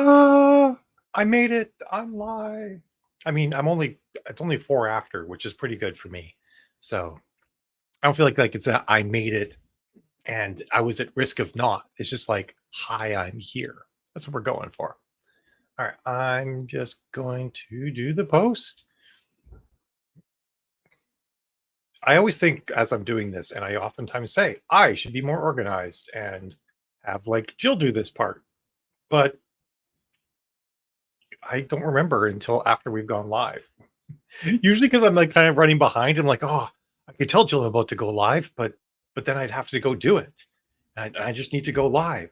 Uh, I made it. I'm live. I mean, it's only 4 after, which is pretty good for me. So, I don't feel like it's a I made it and I was at risk of not. It's just like, "Hi, I'm here." That's what we're going for. All right, I'm just going to do the post. I always think as I'm doing this, and I oftentimes say, "I should be more organized and have, like, Jill do this part." But I don't remember until after we've gone live. Usually because I'm, like, kind of running behind, I'm like, "Oh, I could tell Jill I'm about to go live, but then I'd have to go do it. I just need to go live."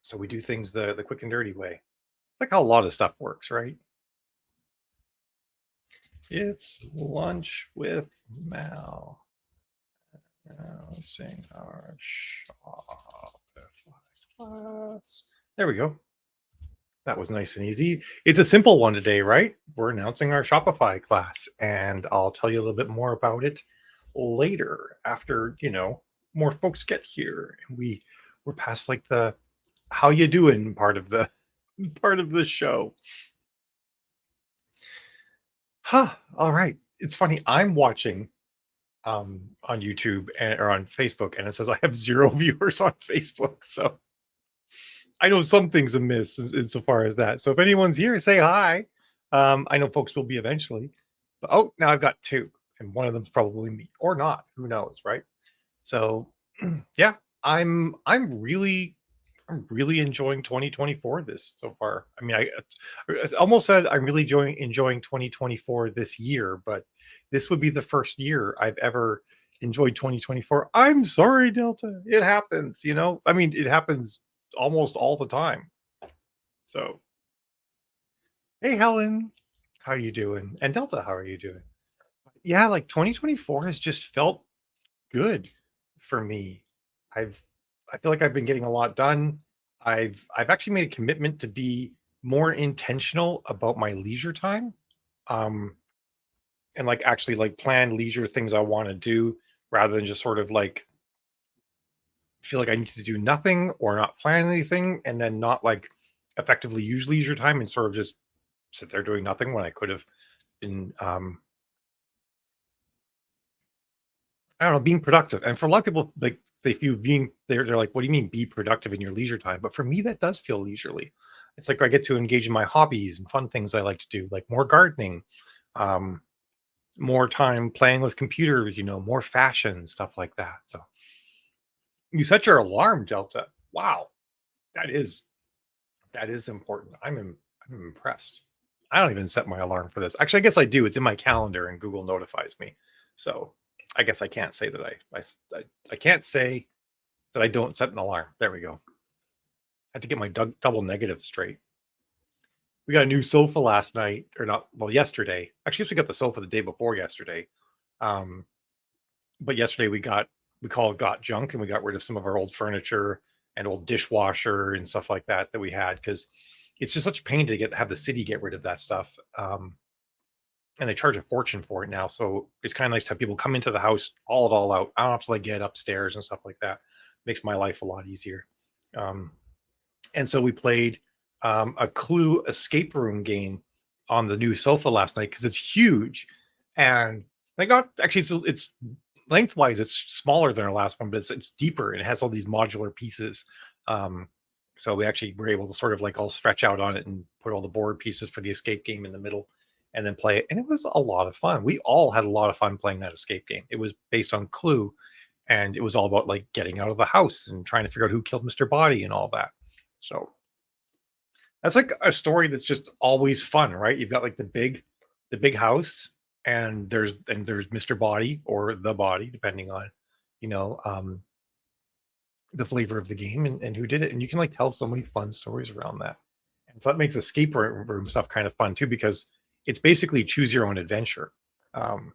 So we do things the quick and dirty way. It's like how a lot of stuff works, right? It's lunch with Mal. Announcing our Shopify class. There we go. That was nice and easy. It's a simple one today, right? We're announcing our Shopify class, and I'll tell you a little bit more about it later after, more folks get here and we're past like the how you doing part of the part of the show. Huh. All right. It's funny. I'm watching on YouTube or on Facebook, and it says I have 0 viewers on Facebook. So I know something's amiss insofar as that. So if anyone's here, say hi. I know folks will be eventually. But oh, now I've got 2, and one of them's probably me or not. Who knows, right? So yeah, I'm really enjoying 2024 this so far. I mean, I almost said I'm really enjoying 2024 this year, but this would be the first year I've ever enjoyed 2024. I'm sorry, Delta. It happens, I mean, it happens almost all the time. So, hey, Helen, how you doing? And Delta, how are you doing? Yeah, like 2024 has just felt good for me. I've I feel like I've been getting a lot done. I've actually made a commitment to be more intentional about my leisure time. Um and like actually like plan leisure things I want to do rather than just sort of like feel like I need to do nothing or not plan anything and then not like effectively use leisure time and sort of just sit there doing nothing when I could have been I don't know, being productive. And for a lot of people, like they feel being they're like, what do you mean be productive in your leisure time? But for me, that does feel leisurely. It's like I get to engage in my hobbies and fun things I like to do, like more gardening, um, more time playing with computers, more fashion, stuff like that. So you set your alarm, Delta. Wow, that is that is important. I'm impressed. I don't even set my alarm for this. Actually, I guess I do. It's in my calendar and Google notifies me. So I guess I can't say that I can't say that I don't set an alarm. There we go. I had to get my double negative straight. We got a new sofa last night, or not? Well, yesterday. Actually, we got the sofa the day before yesterday. Um, but yesterday we got junk, and we got rid of some of our old furniture and old dishwasher and stuff like that we had because it's just such a pain to have the city get rid of that stuff. And they charge a fortune for it now. So it's kind of nice to have people come into the house, all it all out. I don't have to like get upstairs and stuff like that. Makes my life a lot easier. Um, and so we played a Clue escape room game on the new sofa last night because it's huge, and like not actually it's lengthwise it's smaller than our last one, but it's deeper and it has all these modular pieces. Um, so we actually were able to sort of like all stretch out on it and put all the board pieces for the escape game in the middle and then play it. And it was a lot of fun. We all had a lot of fun playing that escape game. It was based on Clue, and it was all about like getting out of the house and trying to figure out who killed Mr. Body and all that. So that's like a story that's just always fun, right? You've got like the big house, and there's Mr. Body or the Body, depending on, you know, um, the flavor of the game and who did it. And you can like tell so many fun stories around that. And so that makes escape room stuff kind of fun too, because it's basically choose your own adventure. Um,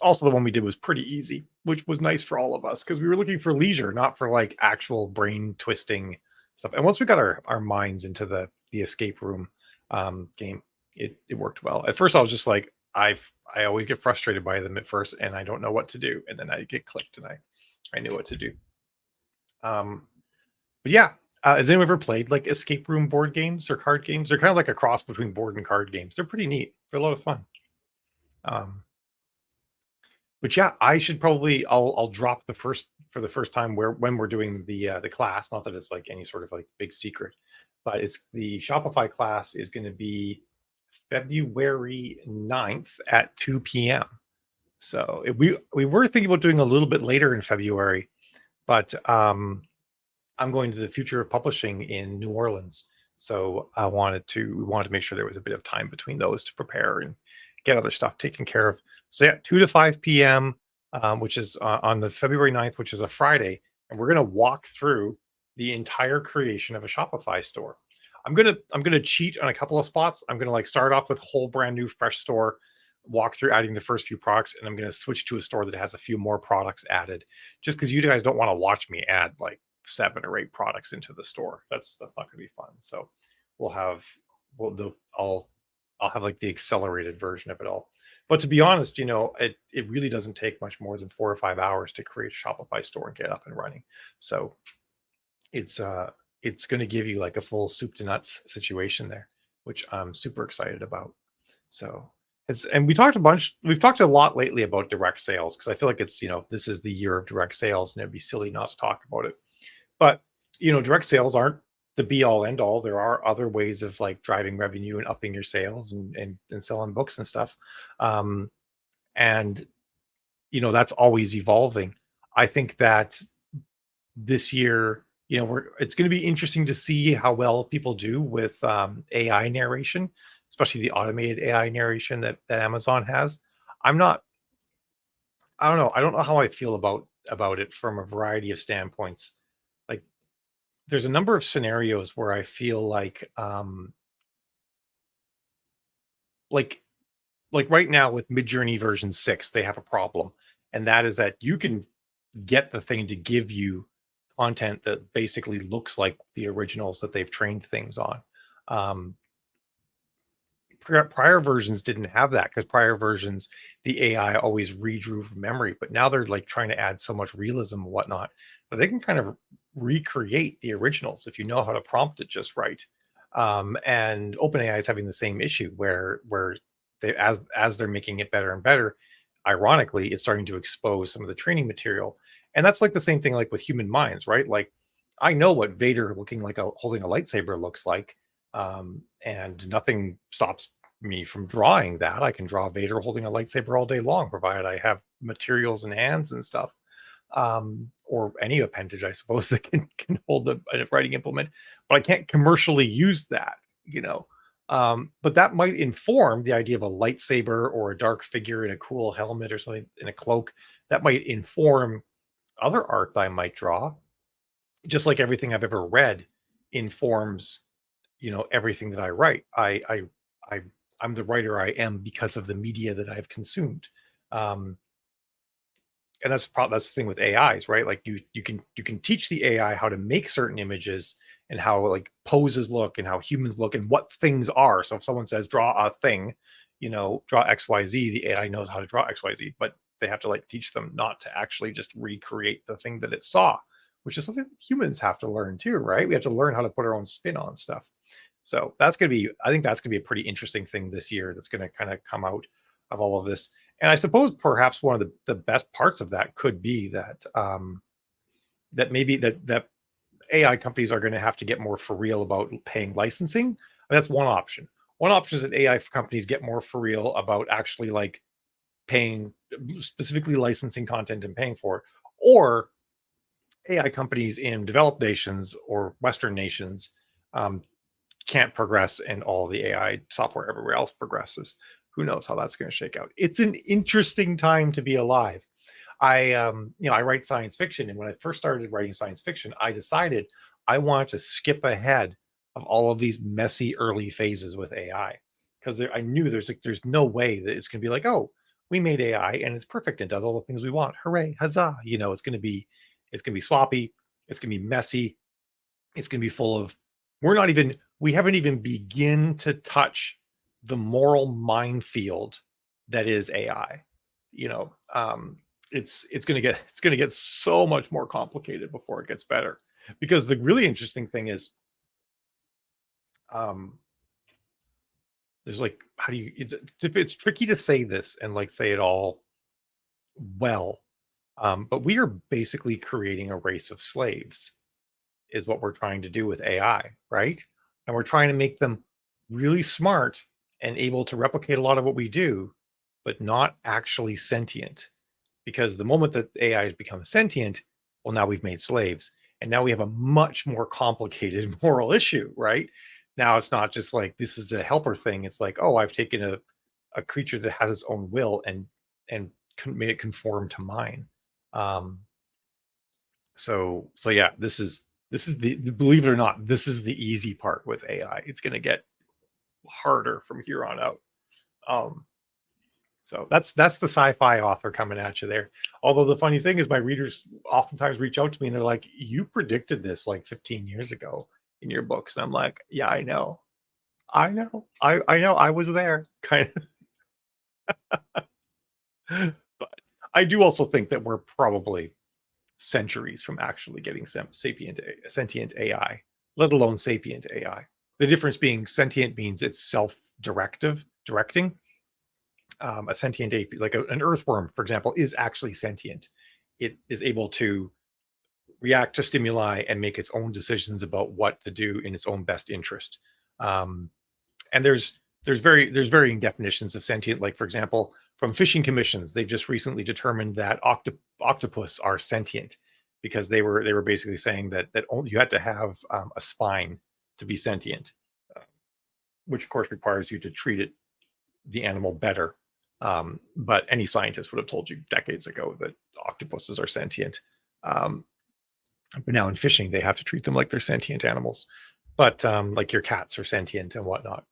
Also, the one we did was pretty easy, which was nice for all of us because we were looking for leisure, not for like actual brain twisting stuff. And once we got our minds into the escape room game, it worked well. At first, I was just like, I always get frustrated by them at first, and I don't know what to do. And then I get clicked, and I knew what to do. But yeah, Has anyone ever played like escape room board games or card games? They're kind of like a cross between board and card games. They're pretty neat. They're a lot of fun. Um, but yeah, I should probably I'll drop the first for the first time where when we're doing the class. Not that it's like any sort of like big secret, but it's the Shopify class is going to be February 9th at 2 p.m. So we were thinking about doing a little bit later in February, but I'm going to the Future of Publishing in New Orleans. So we wanted to make sure there was a bit of time between those to prepare and get other stuff taken care of. So yeah, 2 to 5 p.m., which is on the February 9th, which is a Friday. And we're going to walk through the entire creation of a Shopify store. I'm gonna cheat on a couple of spots. I'm gonna like start off with whole brand new fresh store, walk through adding the first few products, and I'm gonna switch to a store that has a few more products added, just because you guys don't want to watch me add like 7 or 8 products into the store. That's not going to be fun. So we'll have I'll have like the accelerated version of it all. But to be honest, it really doesn't take much more than 4 or 5 hours to create a Shopify store and get up and running. So it's it's going to give you like a full soup to nuts situation there, which I'm super excited about. So and we've talked a lot lately about direct sales, because I feel like it's, this is the year of direct sales and it'd be silly not to talk about it. But direct sales aren't the be all end all. There are other ways of like driving revenue and upping your sales and selling books and stuff. And that's always evolving. I think that this year, it's going to be interesting to see how well people do with AI narration, especially the automated AI narration that Amazon has. I don't know. I don't know how I feel about it from a variety of standpoints. Like, there's a number of scenarios where I feel like like right now with Midjourney version 6, they have a problem, and that is that you can get the thing to give you content that basically looks like the originals that they've trained things on. Um, prior versions didn't have that, because prior versions the AI always redrew from memory, but now they're like trying to add so much realism and whatnot that they can kind of recreate the originals if you know how to prompt it just right. And OpenAI is having the same issue where they, as they're making it better and better, ironically it's starting to expose some of the training material. And that's like the same thing like with human minds, right? Like, I know what Vader looking like holding a lightsaber looks like, and nothing stops me from drawing that. I can draw Vader holding a lightsaber all day long, provided I have materials and hands and stuff, or any appendage, I suppose, that can hold a writing implement. But I can't commercially use that, you know. But that might inform the idea of a lightsaber or a dark figure in a cool helmet or something in a cloak. That might inform other art that I might draw, just like everything I've ever read informs, everything that I write. I I'm the writer I am because of the media that I've consumed. Um, and that's the thing with AIs, right? Like you can teach the AI how to make certain images and how like poses look and how humans look and what things are. So if someone says draw a thing, draw XYZ, the AI knows how to draw XYZ, but they have to like teach them not to actually just recreate the thing that it saw, which is something humans have to learn too, right? We have to learn how to put our own spin on stuff. So I think that's gonna be a pretty interesting thing this year that's gonna kind of come out of all of this. And I suppose perhaps one of the best parts of that could be that that maybe that AI companies are going to have to get more for real about paying licensing. And that's one option. One option is that AI companies get more for real about actually like paying, specifically licensing content and paying for it, or AI companies in developed nations or Western nations um, can't progress and all the AI software everywhere else progresses. Who knows how that's going to shake out? It's an interesting time to be alive. I write science fiction, and when I first started writing science fiction, I decided I wanted to skip ahead of all of these messy early phases with AI, because I knew there's no way that it's going to be like, oh, we made AI and it's perfect and does all the things we want. Hooray, huzzah! It's going to be sloppy. It's going to be messy. It's going to be full of we haven't even begin to touch the moral minefield that is AI. You know, it's going to get so much more complicated before it gets better. Because the really interesting thing is, um, there's like, how do you? It's tricky to say this and like say it all well, but we are basically creating a race of slaves, is what we're trying to do with AI, right? And we're trying to make them really smart and able to replicate a lot of what we do, but not actually sentient. Because the moment that AI has become sentient, well, now we've made slaves. And now we have a much more complicated moral issue, right? Now it's not just like this is a helper thing. It's like, oh, I've taken a creature that has its own will and made it conform to mine. Um, so yeah, this is the believe it or not, this is the easy part with AI. It's going to get harder from here on out. Um, so that's the sci-fi author coming at you there. Although the funny thing is, my readers oftentimes reach out to me and they're like, "You predicted this like 15 years ago in your books," and I'm like, "Yeah, I know, I know, I was there." Kind of, but I do also think that we're probably centuries from actually getting sentient AI, let alone sapient AI. The difference being sentient means it's directing. A sentient ape, like an earthworm, for example, is actually sentient. It is able to react to stimuli and make its own decisions about what to do in its own best interest. Um, and there's varying definitions of sentient. Like for example, from fishing commissions, they've just recently determined that octopus are sentient because they were basically saying that only you had to have a spine to be sentient, uh, which of course requires you to treat the animal better. But any scientist would have told you decades ago that octopuses are sentient. Um, but now in fishing, they have to treat them like they're sentient animals. But like your cats are sentient and whatnot,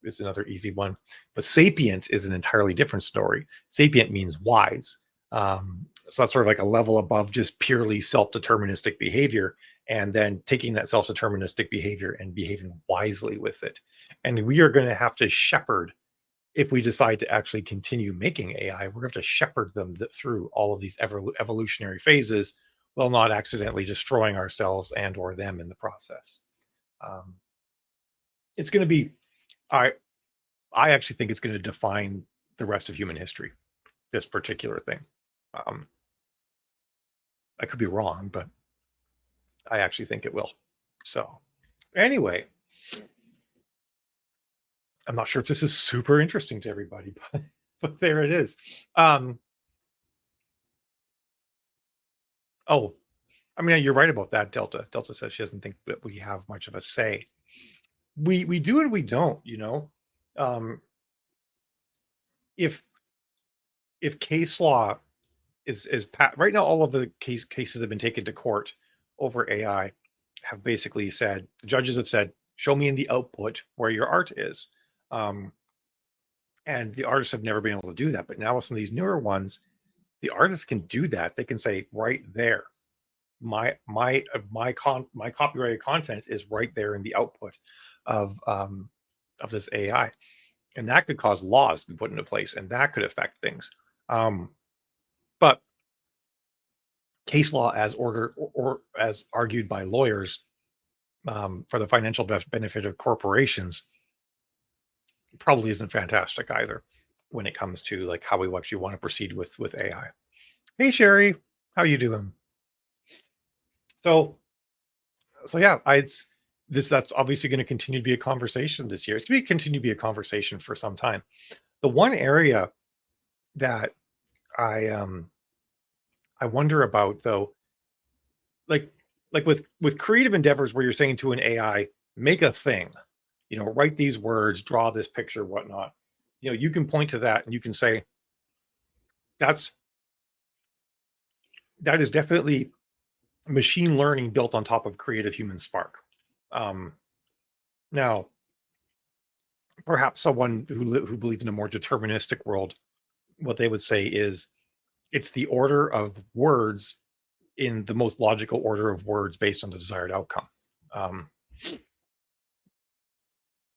is another easy one. But sapient is an entirely different story. Sapient means wise. So that's sort of like a level above just purely self-deterministic behavior, and then taking that self-deterministic behavior and behaving wisely with it. And we are going to have to shepherd, if we decide to actually continue making AI, we're going to have to shepherd them through all of these evolutionary phases, while not accidentally destroying ourselves and or them in the process. Um, it's going to be, I I actually think it's going to define the rest of human history. This particular thing. Um, I could be wrong, but I actually think it will. So, anyway, I'm not sure if this is super interesting to everybody, but there it is. Um, oh, I mean, you're right about that, Delta. Delta says she doesn't think that we have much of a say. We do and we don't, you know. Um, if case law right now, all of the cases that have been taken to court over AI have basically said, the judges have said, show me in the output where your art is. Um, and the artists have never been able to do that. But now with some of these newer ones, the artists can do that. They can say right there, my copyrighted content is right there in the output of this AI, and that could cause laws to be put into place, and that could affect things. But case law, as ordered or as argued by lawyers, for the financial benefit of corporations, probably isn't fantastic either when it comes to like how we actually want to proceed with AI. Hey Sherry, how you doing? So yeah, that's obviously going to continue to be a conversation this year. It's going to continue to be a conversation for some time. The one area that I wonder about though, like with creative endeavors where you're saying to an AI, make a thing, write these words, draw this picture, whatnot. You can point to that and you can say that's that is definitely machine learning built on top of creative human spark. Um, Now, perhaps someone who believes in a more deterministic world, what they would say is it's the order of words in the most logical order of words based on the desired outcome. Um,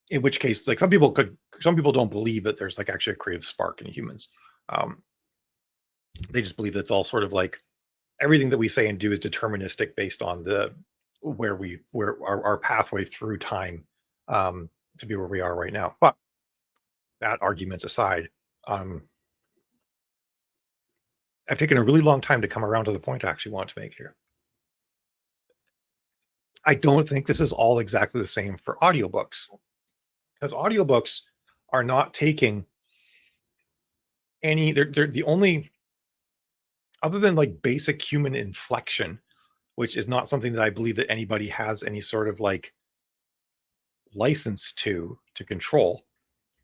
in which case, like some people don't believe that there's like actually a creative spark in humans. Um, they just believe that's all sort of like everything that we say and do is deterministic based on where our pathway through time to be where we are right now. But that argument aside, um, I've taken a really long time to come around to the point I actually want to make here. I don't think this is all exactly the same for audiobooks, because audiobooks are not taking they're the only, other than like basic human inflection, which is not something that I believe that anybody has any sort of like license to control,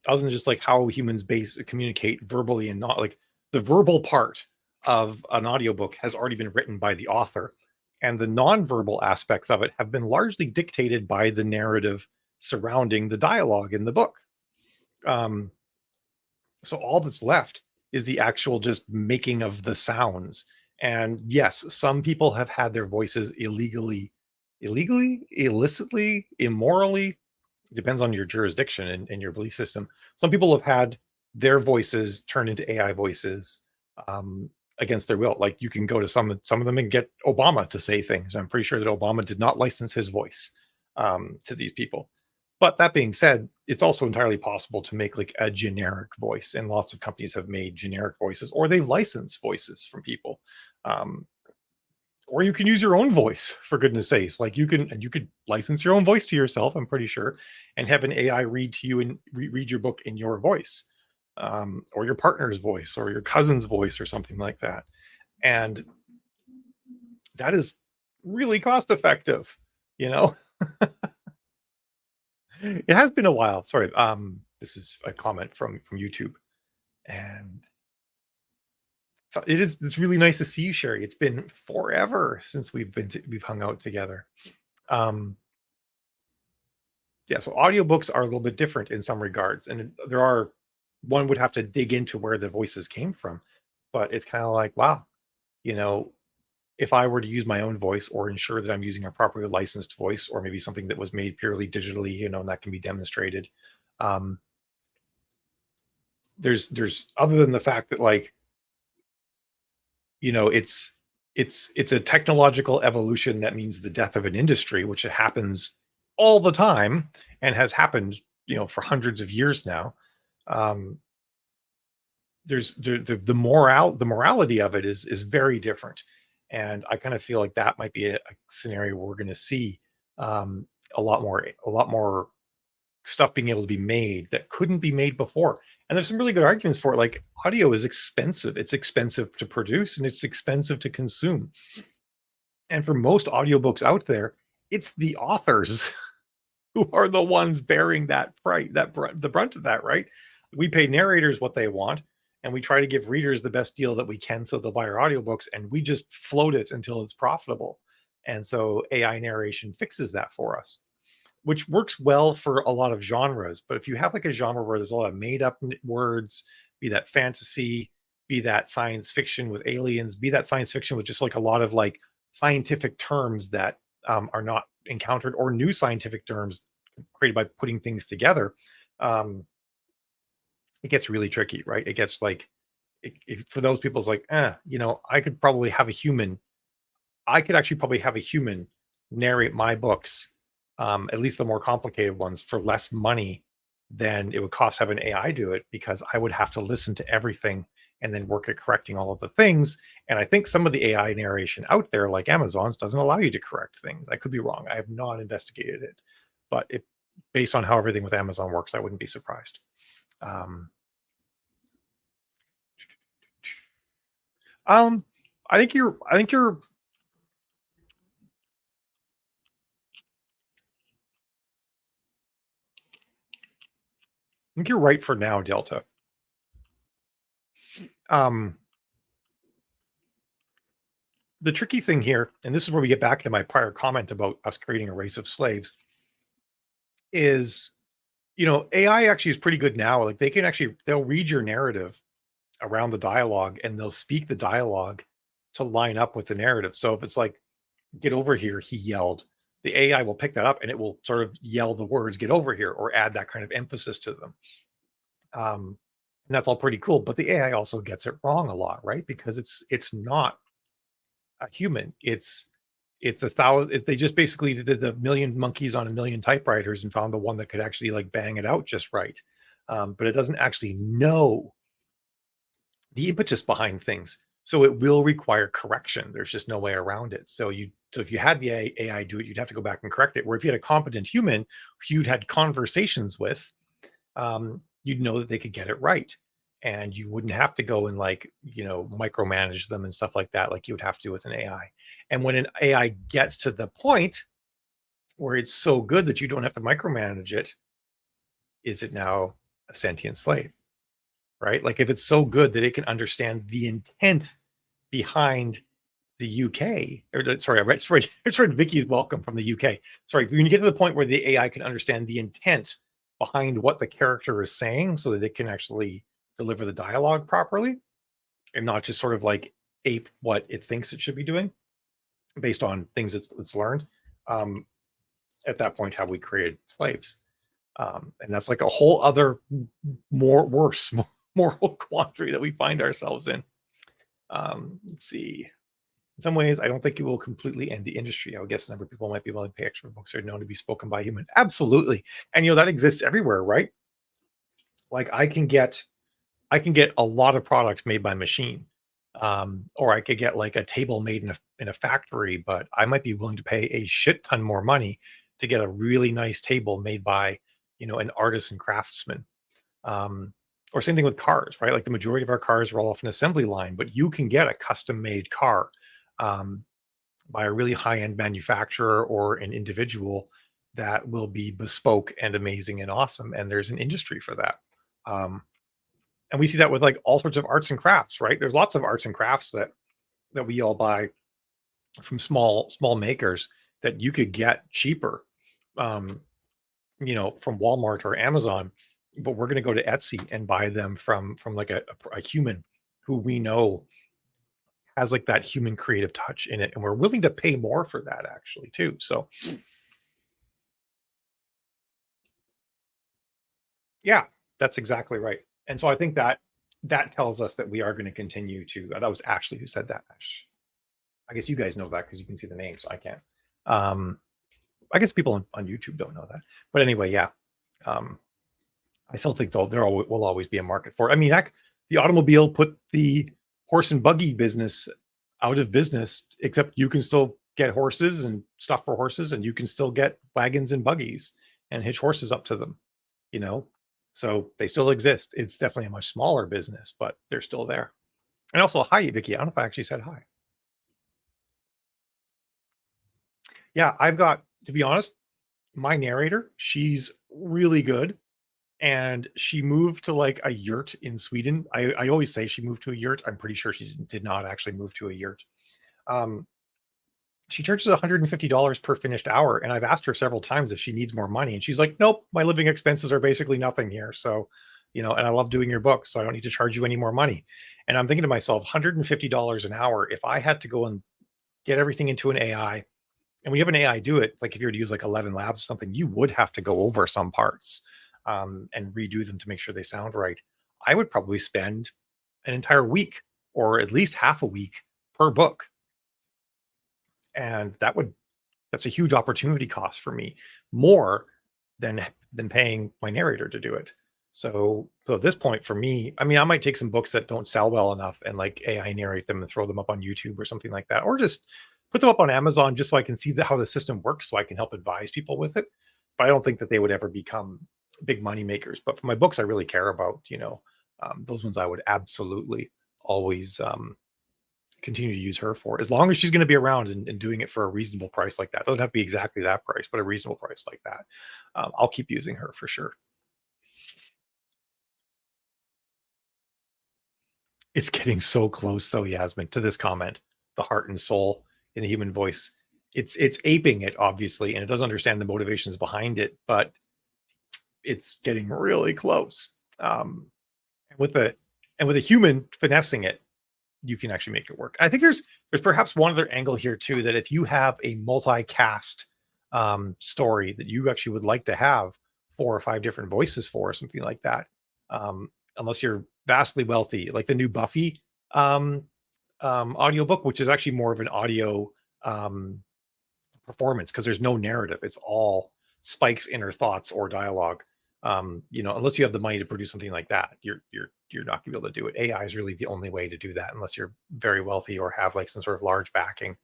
other than just like how humans communicate verbally, and not like the verbal part of an audiobook has already been written by the author, and the nonverbal aspects of it have been largely dictated by the narrative surrounding the dialogue in the book. um, so all that's left is the actual just making of the sounds. And yes, some people have had their voices illicitly, immorally, depends on your jurisdiction and your belief system. Some people have had their voices turned into AI voices, um, against their will. Like you can go to some of them and get Obama to say things. I'm pretty sure that Obama did not license his voice to these people. But that being said, it's also entirely possible to make like a generic voice, and lots of companies have made generic voices, or they license voices from people. Um, or you can use your own voice, for goodness sakes. Like you could license your own voice to yourself, I'm pretty sure, and have an AI read to you and read your book in your voice, or your partner's voice, or your cousin's voice, or something like that. And that is really cost effective, you know. It has been a while. Sorry, this is a comment from YouTube, and so it's really nice to see you, Sherry. It's been forever since we've hung out together. um yeah, so audiobooks are a little bit different in some regards, and there are, one would have to dig into where the voices came from, but it's kind of like, wow, you know, if I were to use my own voice, or ensure that I'm using a properly licensed voice, or maybe something that was made purely digitally, and that can be demonstrated. um there's other than the fact that, like, it's a technological evolution that means the death of an industry, which happens all the time and has happened, for hundreds of years now. um there's the morality of it is very different, and I kind of feel like that might be a scenario where we're going to see, um a lot more stuff being able to be made that couldn't be made before. And there's some really good arguments for it. Like, audio is expensive. It's expensive to produce, and it's expensive to consume. And for most audiobooks out there, it's the authors who are the ones bearing that fright, the brunt of that, right? We pay narrators what they want, and we try to give readers the best deal that we can so they'll buy our audiobooks, and we just float it until it's profitable. And so AI narration fixes that for us, which works well for a lot of genres. But if you have like a genre where there's a lot of made up words, be that fantasy, be that science fiction with aliens, be that science fiction with just like a lot of like scientific terms that are not encountered, or new scientific terms created by putting things together, um, it gets really tricky, right? It gets like, for those people, it's like, I could probably have a human I could actually probably have a human narrate my books, at least the more complicated ones, for less money than it would cost to have an AI do it, because I would have to listen to everything and then work at correcting all of the things. And I think some of the AI narration out there, like Amazon's, doesn't allow you to correct things. I could be wrong. I have not investigated it, but based on how everything with Amazon works, I wouldn't be surprised. Um, um, I think you're right for now, Delta. Um, the tricky thing here, and this is where we get back to my prior comment about us creating a race of slaves, is, AI actually is pretty good now. Like, they'll read your narrative around the dialogue, and they'll speak the dialogue to line up with the narrative. So if it's like, get over here, he yelled, the AI will pick that up, and it will sort of yell the words, get over here, or add that kind of emphasis to them. And that's all pretty cool. But the AI also gets it wrong a lot, right? Because it's not a human. It's a thousand. They just basically did the million monkeys on a million typewriters and found the one that could actually like bang it out just right. But it doesn't actually know the impetus behind things. So it will require correction. There's just no way around it. So if you had the AI do it, you'd have to go back and correct it. Where if you had a competent human who you'd had conversations with, you'd know that they could get it right. And you wouldn't have to go and like, micromanage them and stuff like that, like you would have to with an AI. And when an AI gets to the point where it's so good that you don't have to micromanage it, is it now a sentient slave? Right? Like if it's so good that it can understand the intent behind the UK, or sorry, I read Vicky's welcome from the UK. Sorry, when you get to the point where the AI can understand the intent behind what the character is saying so that it can actually deliver the dialogue properly and not just sort of like ape what it thinks it should be doing based on things it's learned. Um, at that point, have we created slaves? And that's like a whole other worse moral quandary that we find ourselves in. Let's see. In some ways, I don't think it will completely end the industry. I would guess a number of people might be willing to pay extra for books that are known to be spoken by a human. Absolutely. And that exists everywhere, right? Like I can get a lot of products made by machine. Or I could get like a table made in a factory, but I might be willing to pay a shit ton more money to get a really nice table made by, an artisan craftsman. Or same thing with cars, right? Like the majority of our cars roll off an assembly line, but you can get a custom made car um, by a really high end manufacturer or an individual that will be bespoke and amazing and awesome. And there's an industry for that. And we see that with like all sorts of arts and crafts, right? There's lots of arts and crafts that we all buy from small makers that you could get cheaper, um, from Walmart or Amazon, but we're going to go to Etsy and buy them from like a human who we know has like that human creative touch in it, and we're willing to pay more for that actually too. So yeah, that's exactly right. And so I think that tells us that we are going to continue to. That was Ashley who said that. I guess you guys know that because you can see the names. I can't. Um, I guess people on YouTube don't know that. But anyway, yeah. Um, I still think will always be a market for it. I mean, heck, the automobile put the horse and buggy business out of business, except you can still get horses and stuff for horses, and you can still get wagons and buggies and hitch horses up to them, you know? So they still exist. It's definitely a much smaller business, but they're still there. And also, hi, Vicky. I don't know if I actually said hi. Yeah, I've got, to be honest, my narrator, she's really good. And she moved to like a yurt in Sweden. I always say she moved to a yurt. I'm pretty sure she did not actually move to a yurt. Um, she charges $150 per finished hour. And I've asked her several times if she needs more money. And she's like, nope, my living expenses are basically nothing here. So, and I love doing your books, so I don't need to charge you any more money. And I'm thinking to myself, $150 an hour, if I had to go and get everything into an AI, and we have an AI do it, like if you were to use like 11 labs or something, you would have to go over some parts and redo them to make sure they sound right. I would probably spend an entire week or at least half a week per book. And that's a huge opportunity cost for me, more than paying my narrator to do it. So at this point for me, I mean, I might take some books that don't sell well enough and like AI narrate them and throw them up on YouTube or something like that, or just put them up on Amazon just so I can see how the system works so I can help advise people with it. But I don't think that they would ever become big money makers. But for my books, I really care about, those ones I would absolutely always continue to use her for, as long as she's going to be around and doing it for a reasonable price like that. It doesn't have to be exactly that price, but a reasonable price like that. I'll keep using her for sure. It's getting so close though, Yasmin, to this comment, the heart and soul in the human voice. It's aping it, obviously, and it doesn't understand the motivations behind it, but it's getting really close. And with a human finessing it, you can actually make it work. I think there's perhaps one other angle here too, that if you have a multi-cast story that you actually would like to have 4 or 5 different voices for, or something like that, unless you're vastly wealthy, like the new Buffy audiobook, which is actually more of an audio performance because there's no narrative. It's all Spike's inner thoughts or dialogue. Unless you have the money to produce something like that, you're not gonna be able to do it. AI is really the only way to do that, unless you're very wealthy or have like some sort of large backing.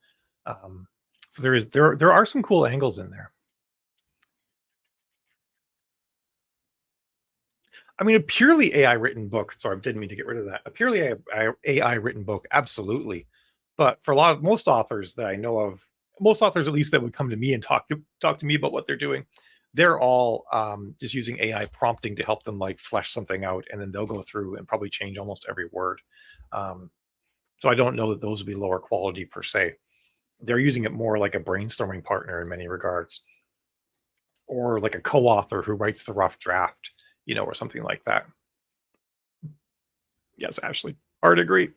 Um, so there are some cool angles in there. I mean, a purely AI written book. Sorry, I didn't mean to get rid of that. A purely AI written book, absolutely. But for most authors that I know of, most authors at least that would come to me and talk to me about what they're doing, they're all just using AI prompting to help them like flesh something out, and then they'll go through and probably change almost every word. Um, so I don't know that those would be lower quality per se. They're using it more like a brainstorming partner in many regards, or like a co-author who writes the rough draft, or something like that. Yes, Ashley, hard to agree.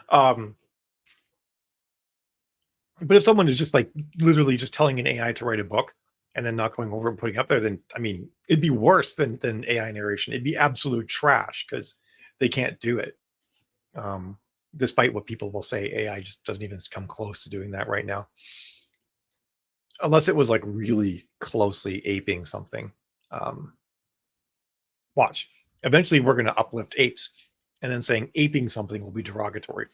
Um, but if someone is just like literally just telling an AI to write a book and then not going over and putting up there, then I mean, it'd be worse than AI narration. It'd be absolute trash because they can't do it. Um, Despite what people will say, AI just doesn't even come close to doing that right now, unless it was like really closely aping something. Um, Watch. Eventually, we're going to uplift apes, and then saying aping something will be derogatory.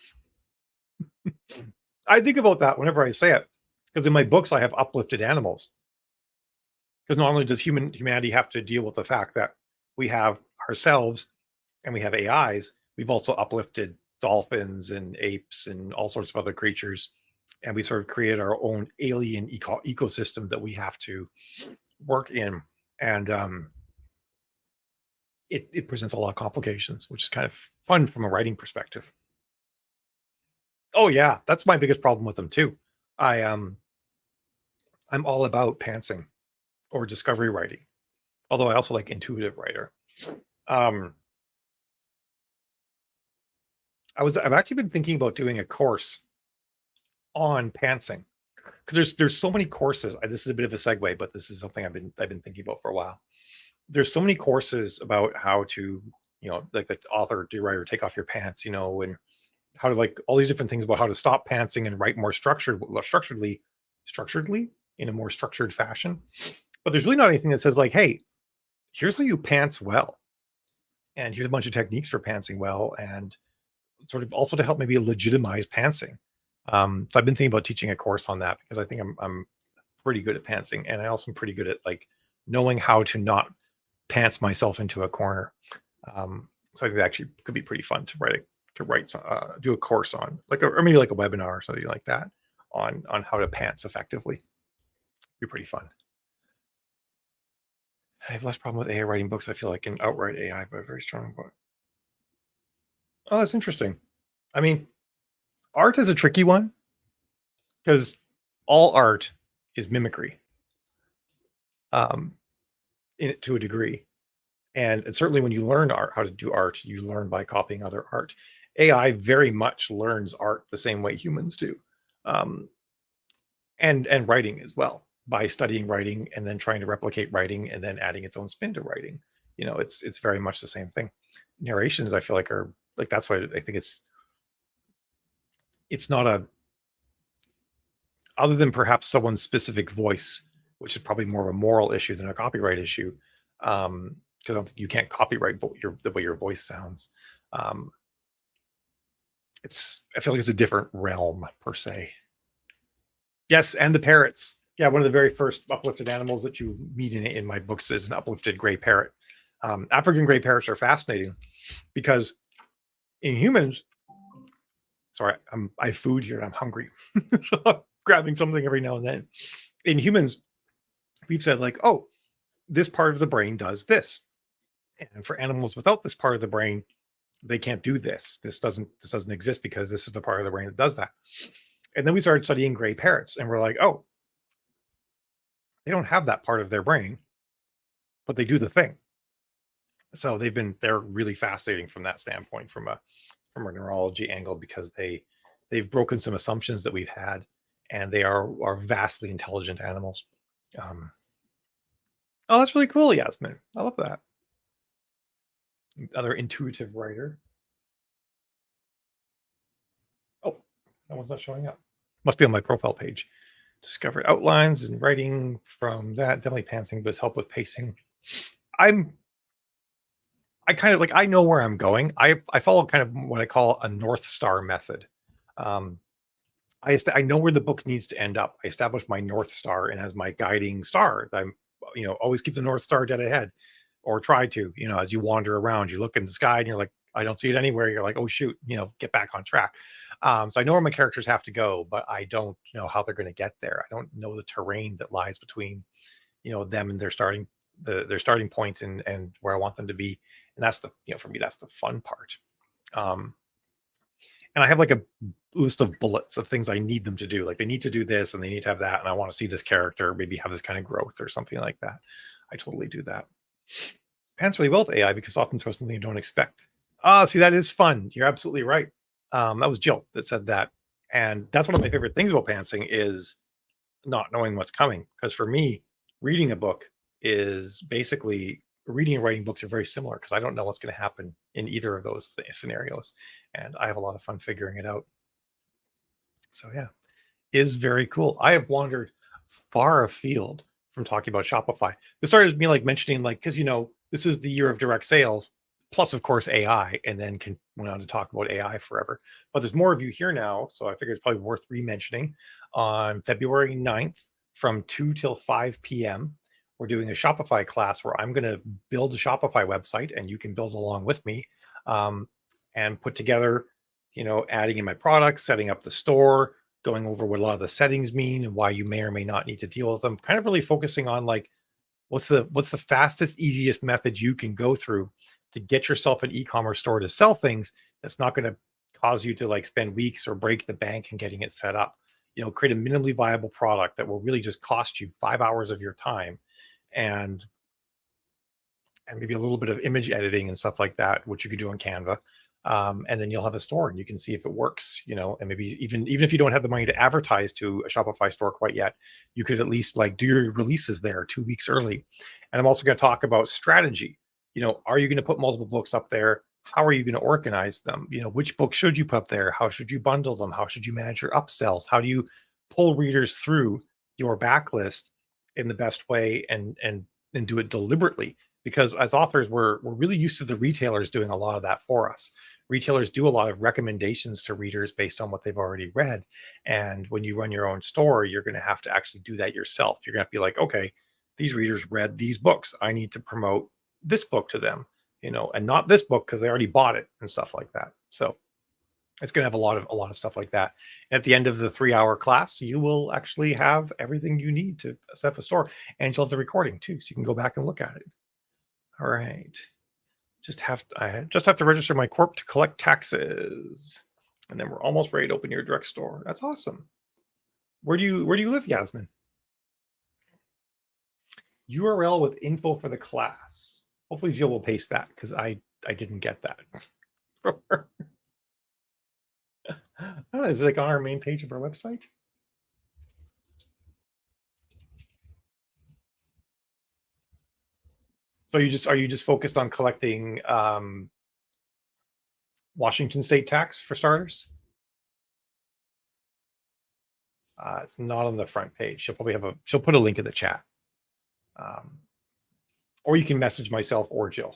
I think about that whenever I say it, because in my books I have uplifted animals. Because not only does humanity have to deal with the fact that we have ourselves and we have AIs, we've also uplifted dolphins and apes and all sorts of other creatures, and we sort of created our own alien ecosystem that we have to work in, and it presents a lot of complications, which is kind of fun from a writing perspective. Oh yeah, that's my biggest problem with them too. I I'm all about pantsing or discovery writing, although I also like intuitive writer. Um, I've actually been thinking about doing a course on pantsing because there's so many courses. This is a bit of a segue, but this is something I've been thinking about for a while. There's so many courses about how to, like the author, do writer, take off your pants, and how to like all these different things about how to stop pantsing and write more structuredly in a more structured fashion. But there's really not anything that says like, hey, here's how you pants well, and here's a bunch of techniques for pantsing well, and sort of also to help maybe legitimize pantsing. So I've been thinking about teaching a course on that because I think I'm pretty good at pantsing, and I also am pretty good at like knowing how to not pants myself into a corner. So I think that actually could be pretty fun to do a course on, like or maybe like a webinar or something like that on how to pants effectively. Be pretty fun. I have less problem with AI writing books. I feel like an outright AI, but a very strong book. Oh, that's interesting. I mean, art is a tricky one because all art is mimicry, um, to a degree. And certainly when you learn art, how to do art, you learn by copying other art. AI very much learns art the same way humans do, um, and writing as well, by studying writing and then trying to replicate writing and then adding its own spin to writing. It's very much the same thing. Narrations, I feel like, are like, that's why I think it's not a, other than perhaps someone's specific voice, which is probably more of a moral issue than a copyright issue, because you can't copyright the way your voice sounds. Um, I feel like it's a different realm per se. Yes, and the parrots. Yeah, one of the very first uplifted animals that you meet in my books is an uplifted gray parrot. African gray parrots are fascinating because in humans, sorry, I have food here and I'm hungry, so I'm grabbing something every now and then. In humans, we've said like, oh, this part of the brain does this, and for animals without this part of the brain, they can't do this. This doesn't exist because this is the part of the brain that does that. And then we started studying gray parrots, and we're like, oh, they don't have that part of their brain, but they do the thing. So they're really fascinating from that standpoint, from a neurology angle, because they've broken some assumptions that we've had, and they are vastly intelligent animals. Um, oh, that's really cool, Yasmin. I love that. Other intuitive writer. Oh, that one's not showing up. Must be on my profile page. Discovered outlines and writing from that. Definitely pantsing, but it's help with pacing. I'm I kind of like I know where I'm going. I follow kind of what I call a North Star method. Um, I know where the book needs to end up. I establish my North Star and as my guiding star. I'm always keep the North Star dead ahead, or try to. As you wander around, you look in the sky and you're like, I don't see it anywhere. You're like, oh shoot, get back on track. So I know where my characters have to go, but I don't know how they're going to get there. I don't know the terrain that lies between them and their starting point and where I want them to be. And that's for me, that's the fun part. Um, and I have like a list of bullets of things I need them to do. Like they need to do this and they need to have that. And I want to see this character maybe have this kind of growth or something like that. I totally do that. Pants really well with AI because often throws something you don't expect. See, that is fun. You're absolutely right. That was Jill that said that. And that's one of my favorite things about pantsing is not knowing what's coming. Because for me, reading a book is basically reading and writing books are very similar because I don't know what's going to happen in either of those scenarios. And I have a lot of fun figuring it out. So yeah, is very cool. I have wandered far afield from talking about Shopify. This started as me like mentioning like because this is the year of direct sales, plus of course AI, and then went on to talk about AI forever. But there's more of you here now, so I figured it's probably worth re-mentioning. On February 9th from 2 till 5 p.m. We're doing a Shopify class where I'm going to build a Shopify website, and you can build along with me, and put together, adding in my products, setting up the store, going over what a lot of the settings mean and why you may or may not need to deal with them. Kind of really focusing on like what's the fastest, easiest method you can go through to get yourself an e-commerce store to sell things that's not going to cause you to like spend weeks or break the bank in getting it set up. Create a minimally viable product that will really just cost you 5 hours of your time and maybe a little bit of image editing and stuff like that, which you could do on Canva. And then you'll have a store and you can see if it works, and maybe even if you don't have the money to advertise to a Shopify store quite yet, you could at least like do your releases there 2 weeks early. And I'm also going to talk about strategy. Are you going to put multiple books up there? How are you going to organize them? Which book should you put up there? How should you bundle them? How should you manage your upsells? How do you pull readers through your backlist in the best way and do it deliberately? Because as authors, we're really used to the retailers doing a lot of that for us. Retailers do a lot of recommendations to readers based on what they've already read. And when you run your own store, you're going to have to actually do that yourself. You're going to be like, okay, these readers read these books. I need to promote this book to them, and not this book because they already bought it and stuff like that. So it's going to have a lot of stuff like that. And at the end of the 3-hour class, you will actually have everything you need to set up a store, and you'll have the recording too, so you can go back and look at it. All right. I just have to register my corp to collect taxes. And then we're almost ready to open your direct store. That's awesome. Where do you live, Yasmin? URL with info for the class. Hopefully Jill will paste that because I didn't get that. I don't know, is it like on our main page of our website? So are you just focused on collecting Washington state tax for starters? It's not on the front page. She'll put a link in the chat. Or you can message myself or Jill.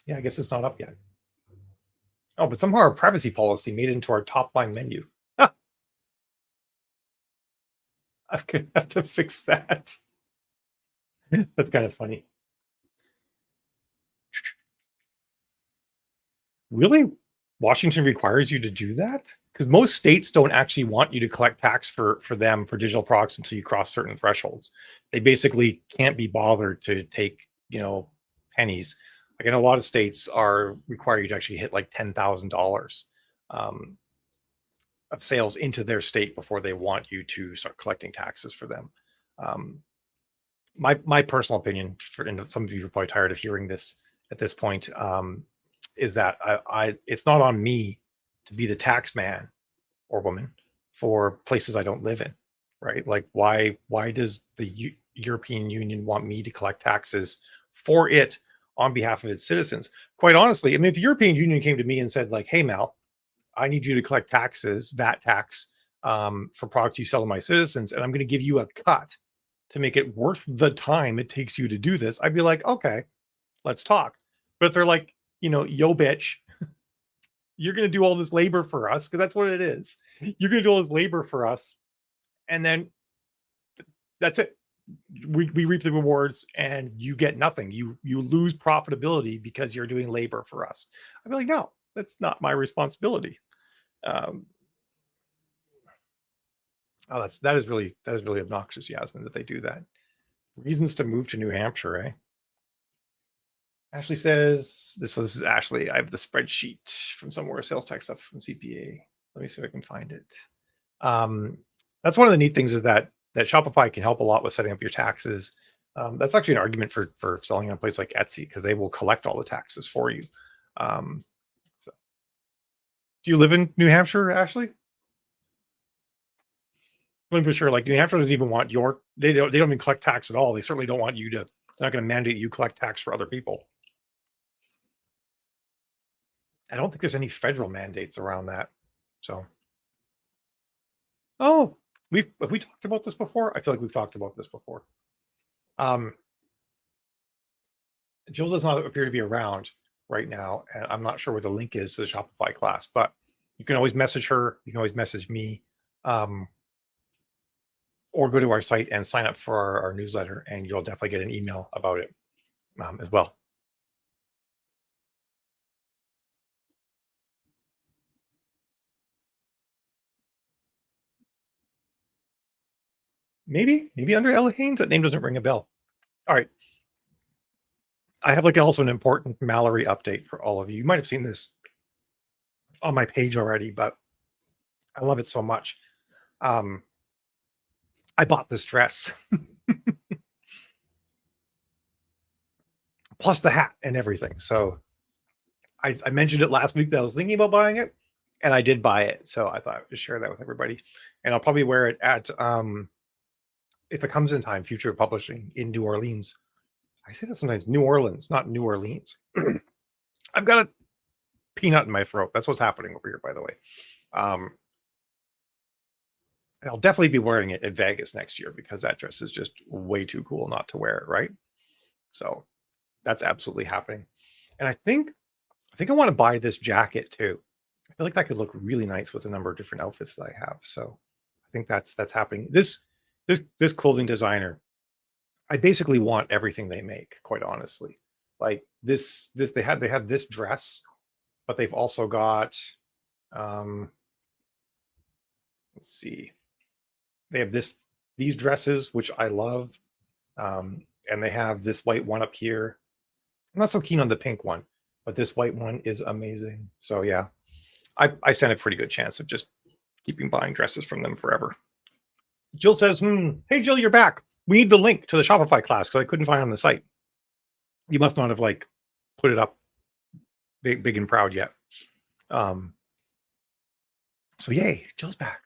Yeah, I guess it's not up yet. Oh, but somehow our privacy policy made it into our top line menu. I'm gonna have to fix that. That's kind of funny. Really? Washington requires you to do that? Because most states don't actually want you to collect tax for them for digital products until you cross certain thresholds. They basically can't be bothered to take, pennies. Like in a lot of states are require you to actually hit like $10,000 of sales into their state before they want you to start collecting taxes for them. My personal opinion, and some of you are probably tired of hearing this at this point, is that I it's not on me to be the tax man or woman for places I don't live in, right? Like why does the European Union want me to collect taxes for it on behalf of its citizens. Quite honestly, I mean, if the European Union came to me and said, like, hey, Mal, I need you to collect taxes, VAT tax, for products you sell to my citizens, and I'm going to give you a cut to make it worth the time it takes you to do this, I'd be like, okay, let's talk. But if they're like, yo, bitch, you're going to do all this labor for us, because that's what it is. You're going to do all this labor for us, and then that's it. We reap the rewards, and you get nothing. You lose profitability because you're doing labor for us. I'd be like, no, that's not my responsibility. Um, that is really obnoxious, Yasmin, that they do that. Reasons to move to New Hampshire, eh? Ashley says this. So this is Ashley. I have the spreadsheet from somewhere, sales tax stuff from CPA. Let me see if I can find it. That's one of the neat things, is that Shopify can help a lot with setting up your taxes. That's actually an argument for selling on a place like Etsy, because they will collect all the taxes for you. So, do you live in New Hampshire, Ashley? For sure, like New Hampshire doesn't even want they don't even collect tax at all. They certainly don't want you to. They're not going to mandate you collect tax for other people. I don't think there's any federal mandates around that. So, have we talked about this before? I feel like we've talked about this before. Jill does not appear to be around right now, and I'm not sure where the link is to the Shopify class, but you can always message her. You can always message me, or go to our site and sign up for our newsletter, and you'll definitely get an email about it as well. Maybe under Ella Haynes. That name doesn't ring a bell. All right. I have also an important Mallory update for all of you. You might have seen this on my page already, but I love it so much. I bought this dress plus the hat and everything. So I mentioned it last week that I was thinking about buying it, and I did buy it. So I thought I would just share that with everybody, and I'll probably wear it at if it comes in time, Future Publishing in New Orleans. I say that sometimes, New Orleans, not New Orleans. I've got a peanut in my throat. That's what's happening over here, by the way. I'll definitely be wearing it at Vegas next year, because that dress is just way too cool not to wear it, right? So that's absolutely happening. And I think I want to buy this jacket too. I feel like that could look really nice with a number of different outfits that I have. So I think that's happening. This clothing designer, I basically want everything they make, quite honestly. Like this they have this dress, but they've also got let's see. They have these dresses, which I love. And they have this white one up here. I'm not so keen on the pink one, but this white one is amazing. So yeah, I stand a pretty good chance of just keeping buying dresses from them forever. Jill says, hey, Jill, you're back. We need the link to the Shopify class, because I couldn't find it on the site. You must not have put it up big and proud yet. So yay, Jill's back.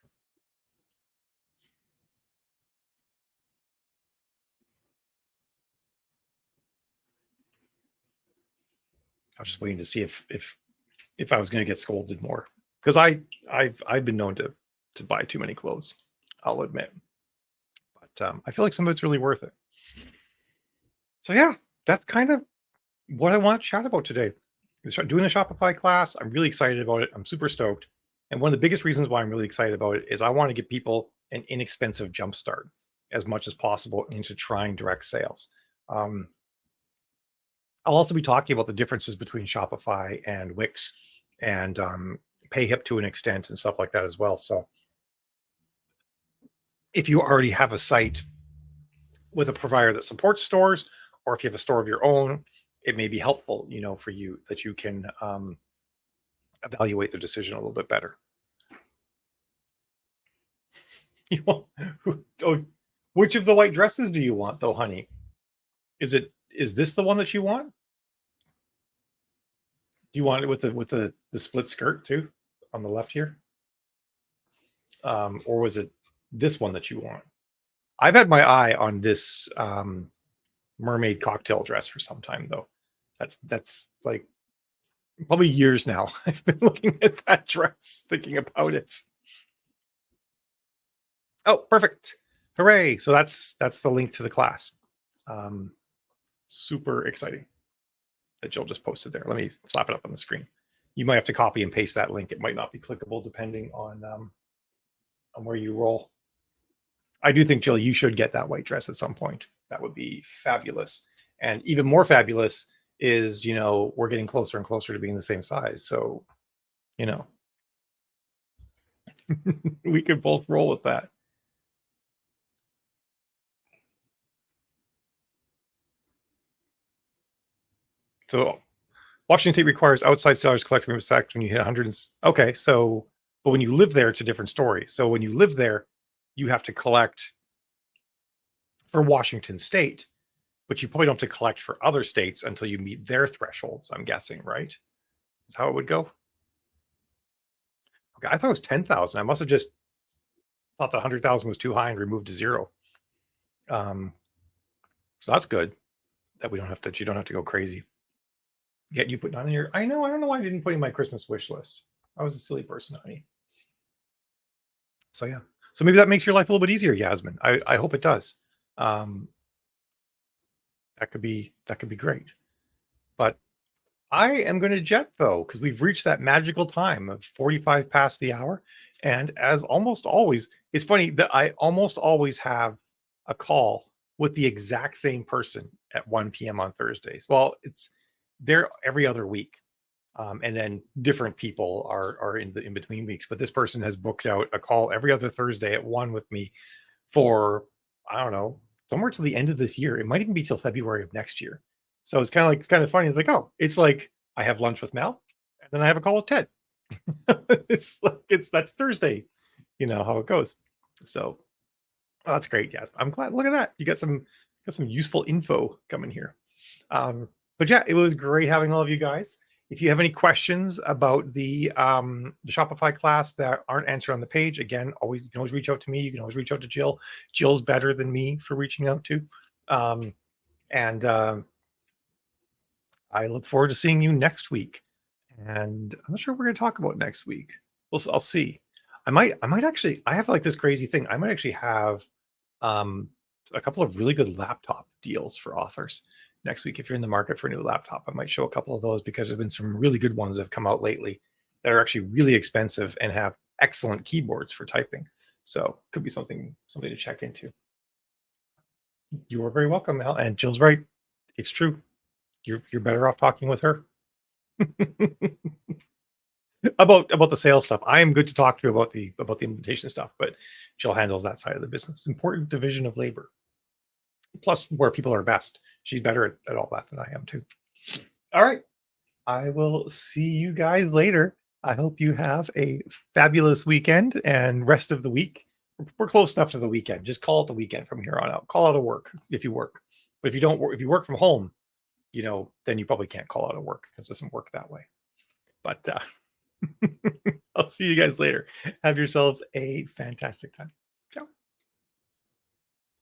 I was just waiting to see if I was going to get scolded more, because I've been known to buy too many clothes, I'll admit. But I feel like some of it's really worth it. So yeah, that's kind of what I want to chat about today. Doing the Shopify class, I'm really excited about it. I'm super stoked. And one of the biggest reasons why I'm really excited about it is I want to give people an inexpensive jumpstart as much as possible into trying direct sales. I'll also be talking about the differences between Shopify and Wix, and PayHip to an extent, and stuff like that as well. So if you already have a site with a provider that supports stores, or if you have a store of your own, it may be helpful, for you, that you can evaluate the decision a little bit better. Which of the white dresses do you want, though, honey? Is this the one that you want? Do you want it with the split skirt too on the left here? Or was it this one that you want? I've had my eye on this mermaid cocktail dress for some time, though. That's like probably years now. I've been looking at that dress, thinking about it. Oh, perfect. Hooray. So that's the link to the class. Super exciting that Jill just posted there. Let me slap it up on the screen. You might have to copy and paste that link. It might not be clickable depending on where you roll. I do think, Jill, you should get that white dress at some point. That would be fabulous. And even more fabulous is, we're getting closer and closer to being the same size. So, we could both roll with that. So Washington State requires outside sellers collect from tax when you hit 100. Okay, so but when you live there, it's a different story. So when you live there, you have to collect for Washington State, but you probably don't have to collect for other states until you meet their thresholds. I'm guessing, right? Is how it would go. Okay, I thought it was 10,000. I must have just thought that 100,000 was too high and removed to zero. So that's good that we don't have to. You don't have to go crazy. Yet you put none in your. I know. I don't know why I didn't put in my Christmas wish list. I was a silly person, honey. So yeah. So maybe that makes your life a little bit easier, Yasmin. I hope it does. That could be great. But I am going to jet though, because we've reached that magical time of 45 past the hour. And as almost always, it's funny that I almost always have a call with the exact same person at 1 p.m. on Thursdays. Well, it's there every other week. And then different people are in between weeks. But this person has booked out a call every other Thursday at 1 with me for, I don't know, somewhere to the end of this year. It might even be till February of next year. So it's kind of funny. It's like, oh, it's like I have lunch with Mel and then I have a call with Ted. That's Thursday, how it goes. So that's great. Yes. I'm glad. Look at that. You got some useful info coming here. But yeah, it was great having all of you guys. If you have any questions about the Shopify class that aren't answered on the page, again, you can always reach out to me. You can always reach out to Jill. Jill's better than me for reaching out to. I look forward to seeing you next week. And I'm not sure what we're going to talk about next week. I'll see. I might actually. I have like this crazy thing. I might actually have a couple of really good laptop deals for authors next week. If you're in the market for a new laptop, I might show a couple of those because there's been some really good ones that have come out lately that are actually really expensive and have excellent keyboards for typing. So could be something to check into. You are very welcome, Al. And Jill's right. It's true. You're better off talking with her. about the sales stuff. I am good to talk to about the implementation stuff, but Jill handles that side of the business. Important division of labor. Plus, where people are best. She's better at all that than I am too. All right. I will see you guys later. I hope you have a fabulous weekend and rest of the week. We're close enough to the weekend. Just call it the weekend from here on out. Call out of work if you work. But if you don't work, if you work from home, then you probably can't call out of work because it doesn't work that way. But I'll see you guys later. Have yourselves a fantastic time.